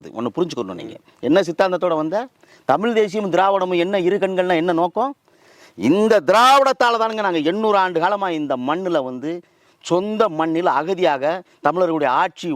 ஒன்று புரிஞ்சுக்கணும். நீங்கள் என்ன சித்தாந்தத்தோட வந்த தமிழ் தேசியமும் திராவிடமும் என்ன இரு கண்கள்னா என்ன நோக்கம்? இந்த திராவிடத்தால் தானுங்க நாங்கள் 800 ஆண்டு காலமாக இந்த மண்ணில் வந்து சொந்த மண்ணில் அகதியாக தமிழர்களுடைய ஆட்சி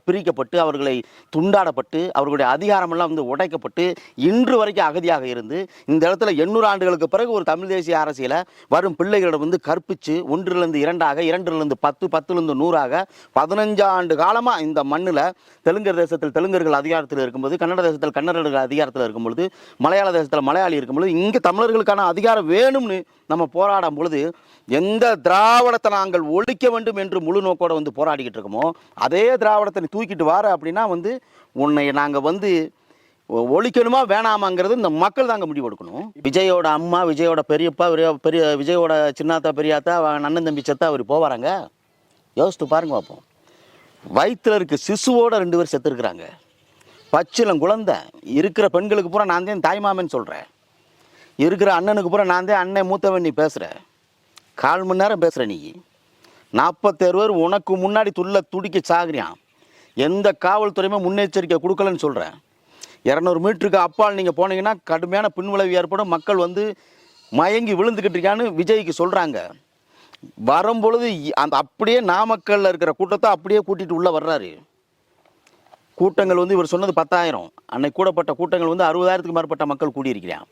பிரிக்கப்பட்டு அவர்களை துண்டாடப்பட்டு அவர்களுடைய அதிகாரமெல்லாம் வந்து உடைக்கப்பட்டு இன்று வரைக்கும் அகதியாக இருந்து இந்த இடத்துல 800 ஆண்டுகளுக்கு பிறகு ஒரு தமிழ் தேசிய அரசியலை வரும் பிள்ளைகளிடம் வந்து கற்பித்து 1லிருந்து 2ஆக 2லிருந்து 10 10லிருந்து 100ஆக 15 ஆண்டு காலமாக இந்த மண்ணில் தெலுங்கு தேசத்தில் தெலுங்கர்கள் அதிகாரத்தில் இருக்கும்போது, கன்னட தேசத்தில் கன்னடர்கள் அதிகாரத்தில் இருக்கும்பொழுது, மலையாள தேசத்தில் மலையாளி இருக்கும்பொழுது, இங்கே தமிழர்களுக்கான அதிகாரம் வேணும்னு நம்ம போராடும் பொழுது எந்த திராவிடத்தை நாங்கள் ஒழிக்க வேண்டும் என்று முழு நோக்கோட வந்து போராடிக்கிட்டு இருக்கோமோ அதே திராவிடத்தை தூக்கிட்டு வார அப்படின்னா வந்து உன்னை நாங்கள் வந்து ஒழிக்கணுமா வேணாமாங்கிறது இந்த மக்கள் தாங்க முடிவு எடுக்கணும். விஜயோட அம்மா, விஜயோட பெரியப்பா, விஜயோட சின்னாத்தா பெரியாத்தா அண்ணன் தம்பி செத்தா அவர் போவாராங்க? யோசித்து பாருங்க பார்ப்போம். வயிற்றுல இருக்க சிசுவோட 2 பேர் செத்துருக்குறாங்க. பச்சிலம் குழந்தை இருக்கிற பெண்களுக்கு பூரா நான் தான் தாய்மாமன்னு சொல்கிறேன். இருக்கிற அண்ணனுக்கு பூரா நான் தான் அண்ணன் மூத்தவன். நீ பேசுகிற 1/4 மணி நேரம் பேசுகிற. நீ 47 பேர் உனக்கு முன்னாடி துடிக்க சாகுறியான். எந்த காவல்துறையுமே முன்னெச்சரிக்கை கொடுக்கலன்னு சொல்கிறேன். 200 மீட்டருக்கு அப்பால் நீங்கள் போனீங்கன்னா கடுமையான பின்விளைவு ஏற்படும். மக்கள் வந்து மயங்கி விழுந்துக்கிட்டு இருக்கான்னு விஜய்க்கு சொல்கிறாங்க. வரும்பொழுது அந்த அப்படியே நாமக்கல்ல இருக்கிற கூட்டத்தை அப்படியே கூட்டிகிட்டு உள்ளே வர்றாரு. கூட்டங்கள் வந்து இவர் சொன்னது 10,000, அன்னைக்கு கூடப்பட்ட கூட்டங்கள் வந்து 60,000க்கு மேற்பட்ட மக்கள் கூடியிருக்கிறான்.